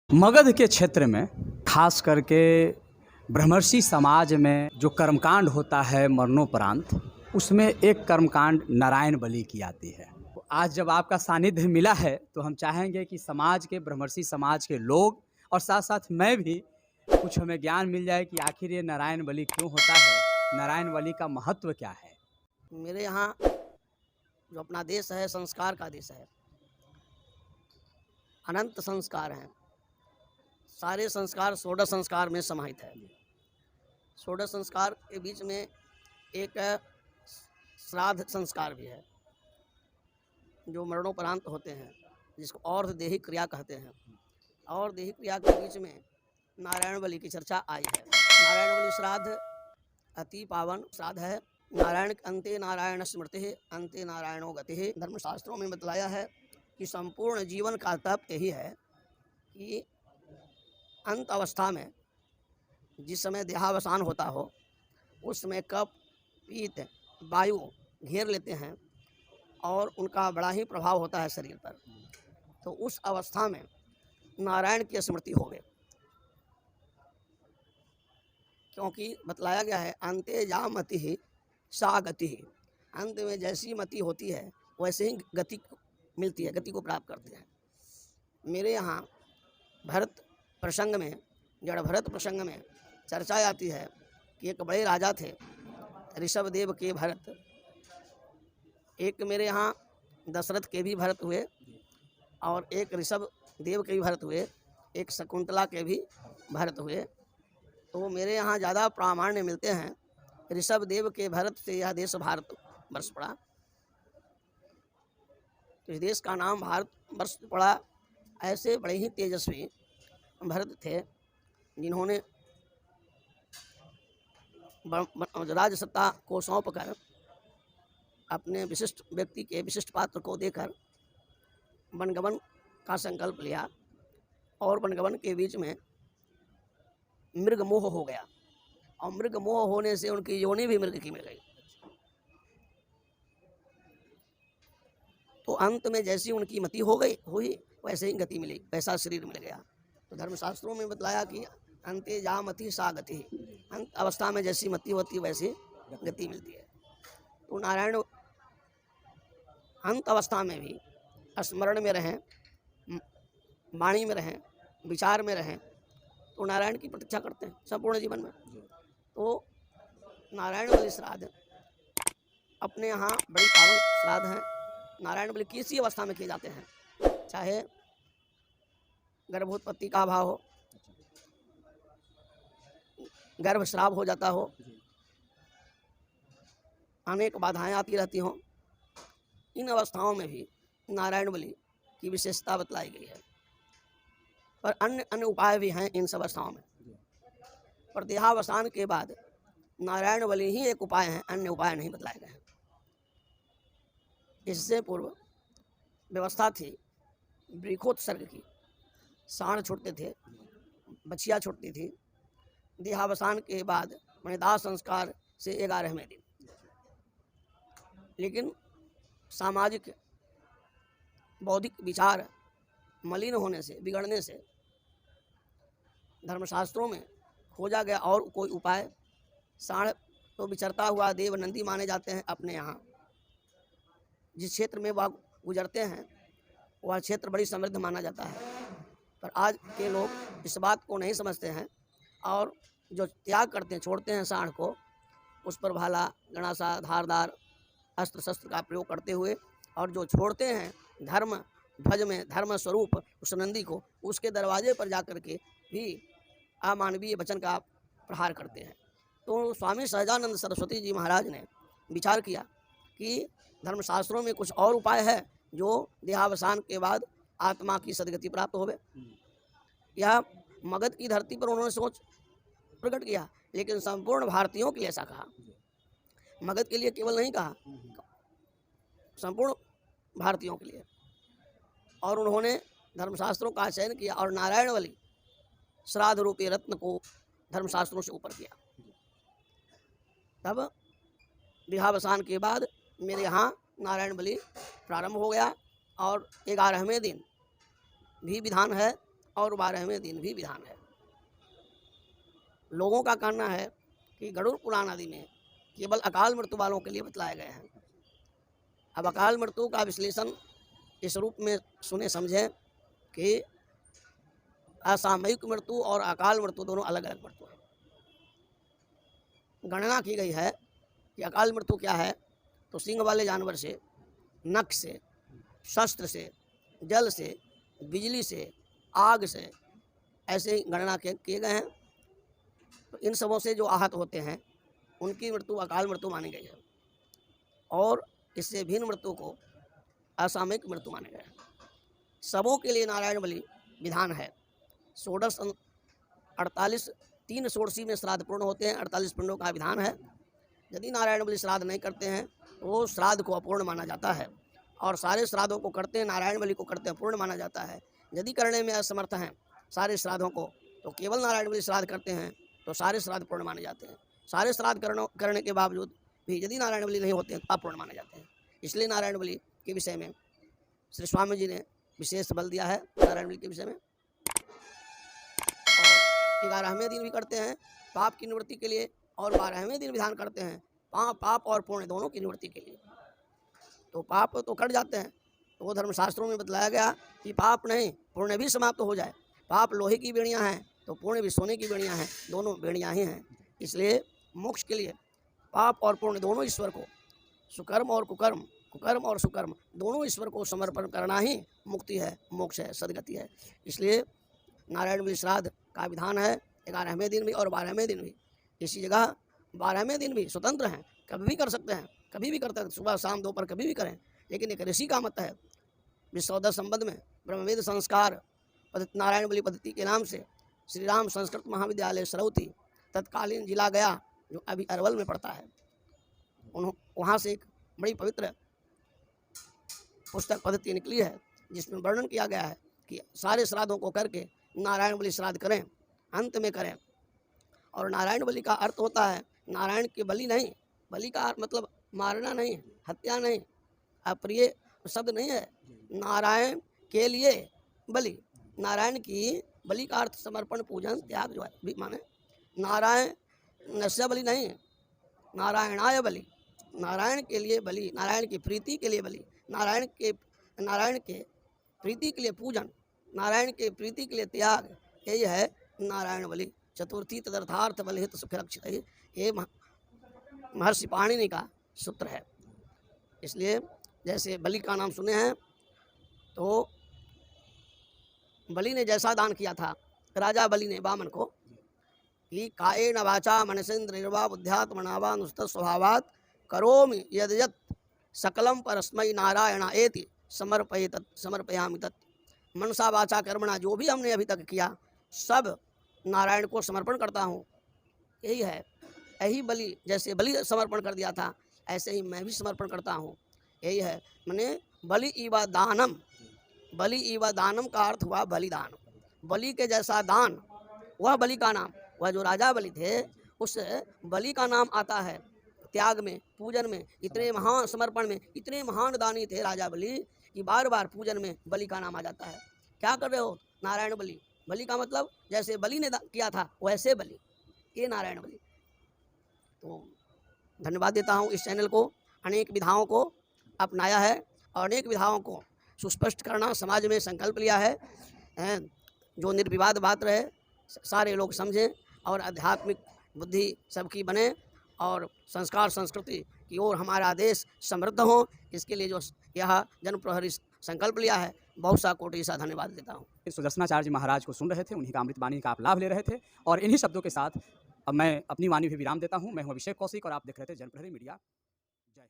मगध के क्षेत्र में खास करके ब्रह्मर्षि समाज में जो कर्मकांड होता है मरणोपरांत, उसमें एक कर्मकांड नारायण बलि की आती है। तो आज जब आपका सानिध्य मिला है तो हम चाहेंगे कि समाज के ब्रह्मर्षि समाज के लोग और साथ साथ मैं भी कुछ हमें ज्ञान मिल जाए कि आखिर ये नारायण बलि क्यों होता है, नारायण बलि का महत्व क्या है। मेरे यहाँ जो अपना देश है संस्कार का देश है, अनंत संस्कार हैं। सारे संस्कार 16 संस्कार में समाहित है। 16 संस्कार के बीच में एक श्राद्ध संस्कार भी है जो मरणोपरांत होते हैं, जिसको और देहिक क्रिया कहते हैं। और देहिक क्रिया के बीच में नारायण बलि की चर्चा आई है। नारायण बलि श्राद्ध अति पावन श्राद्ध है। नारायण अंते नारायण स्मृति अंते नारायणो गति। धर्मशास्त्रों में बतलाया है कि संपूर्ण जीवन का तप यही है कि अंत अवस्था में जिस समय देहावसान होता हो, उस समय कफ पीत वायु घेर लेते हैं और उनका बड़ा ही प्रभाव होता है शरीर पर। तो उस अवस्था में नारायण की स्मृति होवे, क्योंकि बतलाया गया है अंते या मति ही सा गति। अंत में जैसी मति होती है वैसे ही गति मिलती है, गति को प्राप्त करते हैं। मेरे यहाँ भरत प्रसंग में, जड़ भरत प्रसंग में चर्चा आती है कि एक बड़े राजा थे, ऋषभ देव के भरत। एक मेरे यहाँ दशरथ के भी भरत हुए और एक ऋषभ देव के भी भरत हुए, एक शकुंतला के भी भरत हुए। तो मेरे यहाँ ज़्यादा प्रामाण्य मिलते हैं ऋषभ देव के भरत से। यह देश भारत वर्ष पड़ा, तो इस देश का नाम भारत वर्ष पड़ा। ऐसे बड़े ही तेजस्वी भरत थे जिन्होंने राज सत्ता को सौंप कर अपने विशिष्ट व्यक्ति के विशिष्ट पात्र को देकर वनगमन का संकल्प लिया। और वनगमन के बीच में मृग मोह हो गया और मृग मोह होने से उनकी योनि भी मृग की मिल गई। तो अंत में जैसी उनकी मति हुई वैसे ही गति मिली, वैसा शरीर मिल गया। तो धर्मशास्त्रों में बतलाया कि अंते जा मति सा गति। अंत अवस्था में जैसी मति होती है वैसी गति मिलती है। तो नारायण अंत अवस्था में भी स्मरण में रहें, वाणी में रहें, विचार में रहें, तो नारायण की प्रतीक्षा करते हैं संपूर्ण जीवन में। तो नारायण बलि श्राद्ध अपने यहाँ बड़ी पावन श्राद्ध हैं। नारायण बलि किसी अवस्था में किए जाते हैं, चाहे गर्भोत्पत्ति का अभाव हो, गर्भस्राव हो जाता हो, अनेक बाधाएं आती रहती हों, इन अवस्थाओं में भी नारायण बलि की विशेषता बतलाई गई है। पर अन्य उपाय भी हैं इन सब अवस्थाओं में। पर देहावसान के बाद नारायण बलि ही एक उपाय है, अन्य उपाय नहीं बतलाए गए हैं। इससे पूर्व व्यवस्था थी वृक्षोत्सर्ग की। सांड छूटते थे, बछिया छूटती थी देहावसान के बाद दाह संस्कार से 11वें दिन। लेकिन सामाजिक बौद्धिक विचार मलिन होने से, बिगड़ने से धर्मशास्त्रों में खोजा गया और कोई उपाय। सांड तो विचरता हुआ देव नंदी माने जाते हैं अपने यहाँ। जिस क्षेत्र में वह गुजरते हैं वह क्षेत्र बड़ी समृद्ध माना जाता है। पर आज के लोग इस बात को नहीं समझते हैं और जो त्याग करते हैं, छोड़ते हैं सांड को, उस पर भाला, गणासा, धारदार अस्त्र शस्त्र का प्रयोग करते हुए, और जो छोड़ते हैं धर्म ध्वज में धर्म स्वरूप उस नंदी को, उसके दरवाजे पर जाकर के भी अमानवीय वचन का प्रहार करते हैं। तो स्वामी सहजानंद सरस्वती जी महाराज ने विचार किया कि धर्मशास्त्रों में कुछ और उपाय है जो देहावसान के बाद आत्मा की सदगति प्राप्त होवे। यह मगध की धरती पर उन्होंने सोच प्रकट किया, लेकिन संपूर्ण भारतीयों के लिए ऐसा कहा। मगध के लिए केवल नहीं कहा, संपूर्ण भारतीयों के लिए। और उन्होंने धर्मशास्त्रों का चयन किया और नारायण बलि श्राद्ध रूपी रत्न को धर्मशास्त्रों से ऊपर किया। तब देहावसान के बाद मेरे यहाँ नारायण बलि प्रारंभ हो गया और 11वें दिन भी विधान है और 12वें दिन भी विधान है। लोगों का कहना है कि गरुड़ पुराण आदि में केवल अकाल मृत्यु वालों के लिए बतलाए गए हैं। अब अकाल मृत्यु का विश्लेषण इस रूप में सुने समझें कि असामयिक मृत्यु और अकाल मृत्यु दोनों अलग अलग मृत्यु हैं। गणना की गई है कि अकाल मृत्यु क्या है, तो सिंह वाले जानवर से, नख से, शस्त्र से, जल से, बिजली से, आग से, ऐसे ही गणना किए गए हैं। तो इन सबों से जो आहत होते हैं उनकी मृत्यु अकाल मृत्यु मानी गई है, और इससे भिन्न मृत्यु को असामयिक मृत्यु माने गए हैं। सबों के लिए नारायण बलि विधान है। 48 3 षोडशी में श्राद्ध पूर्ण होते हैं, 48 पिंडों का विधान है। यदि नारायण बलि श्राद्ध नहीं करते हैं तो वो श्राद्ध को अपूर्ण माना जाता है, और सारे श्राद्धों को करते हैं, नारायण बलि को करते हैं पूर्ण माना जाता है। यदि करने में असमर्थ हैं सारे श्राद्धों को, तो केवल नारायण बलि श्राद्ध करते हैं तो सारे श्राद्ध पूर्ण माने जाते हैं। सारे श्राद्ध करने के बावजूद भी यदि नारायण बलि नहीं होते हैं तो अपूर्ण माने जाते हैं। इसलिए नारायण बलि के विषय में श्री स्वामी जी ने विशेष बल दिया है नारायण बलि के विषय में। और 11वें दिन भी करते हैं पाप की निवृत्ति के लिए, और 12वें दिन विधान करते हैं पाप और पुण्य दोनों की निवृत्ति के लिए। तो पाप तो कट जाते हैं, तो वो धर्मशास्त्रों में बतलाया गया कि पाप नहीं पुण्य भी समाप्त हो जाए। पाप लोहे की बेड़ियाँ हैं तो पुण्य भी सोने की बेड़ियाँ हैं, दोनों बेड़ियाँ ही हैं। इसलिए मोक्ष के लिए पाप और पुण्य दोनों ईश्वर को, सुकर्म और कुकर्म, कुकर्म और सुकर्म दोनों ईश्वर को समर्पण करना ही मुक्ति है, मोक्ष है, सदगति है। इसलिए नारायण बलि श्राद्ध का विधान है 11वें दिन भी और 12वें दिन भी। इसी जगह 12वें दिन भी स्वतंत्र हैं, कभी भी कर सकते हैं, कभी भी करते हैं, सुबह शाम दोपहर कभी भी करें। लेकिन एक ऋषि का मत है, विश्वोदय संबंध में ब्रह्मवेद संस्कार नारायण बलि पद्धति के नाम से श्री राम संस्कृत महाविद्यालय सरौती तत्कालीन जिला गया, जो अभी अरवल में पड़ता है, वहाँ से एक बड़ी पवित्र पुस्तक पद्धति निकली है, जिसमें वर्णन किया गया है कि सारे श्राद्धों को करके नारायण बलि श्राद्ध करें, अंत में करें। और नारायण बलि का अर्थ होता है नारायण के बलि नहीं, बलि का अर्थ मतलब मारना नहीं, हत्या नहीं, अप्रिय शब्द नहीं है। नारायण के लिए बलि, नारायण की बलि का अर्थ समर्पण, पूजन, त्याग जो है भी माने। नारायण नस्य बलि नहीं, नारायणाय बलि, नारायण के लिए बलि, नारायण की प्रीति के लिए बलि, नारायण के प्रीति के लिए पूजन, नारायण के प्रीति के लिए त्याग, यही है नारायण बलि। चतुर्थी तदर्थार्थ बलहित सुख रक्षित, ये महर्षि पाणिनि का सूत्र है। इसलिए जैसे बलि का नाम सुने हैं, तो बलि ने जैसा दान किया था, राजा बलि ने वामन को, कि कायेन वाचा मनसेन्द्रिर्वा बुद्ध्यात्मना वा नुस्तः स्वभावात् करोमि यद्यत् सकलम परस्मै नारायण एति समर्पयामि तत्। मनसा वाचा कर्मणा, जो भी हमने अभी तक किया सब नारायण को समर्पण करता हूँ। यही है, यही बलि, जैसे बलि समर्पण कर दिया था ऐसे ही मैं भी समर्पण करता हूँ। यही है, मैंने बलि इव दानम, बलि इव दानम का अर्थ हुआ बलिदान। बलि के जैसा दान, वह बलि का नाम, वह जो राजा बलि थे उस बलि का नाम आता है त्याग में, पूजन में। इतने महान समर्पण में, इतने महान दानी थे राजा बलि कि बार बार पूजन में बलि का नाम आ जाता है। क्या कर रहे हो? नारायण बलि। बलि का मतलब जैसे बलि ने किया था वैसे बलि, ये नारायण बलि। तो धन्यवाद देता हूँ इस चैनल को, अनेक विधाओं को अपनाया है और अनेक विधाओं को सुस्पष्ट करना समाज में संकल्प लिया है, जो निर्विवाद बात रहे, सारे लोग समझें और आध्यात्मिक बुद्धि सबकी बने और संस्कार संस्कृति की ओर हमारा देश समृद्ध हो। इसके लिए जो यह जन प्रहरी संकल्प लिया है, बहुत सा कोटि सा धन्यवाद देता हूँ। सुदर्शनाचार्य जी महाराज को सुन रहे थे, उन्हीं का अमृत वाणी का आप लाभ ले रहे थे, और इन्हीं शब्दों के साथ अब मैं अपनी वाणी भी विराम देता हूँ। मैं हूँ अभिषेक कौशिक और आप देख रहे थे जन प्रहरी मीडिया। जय हिंद।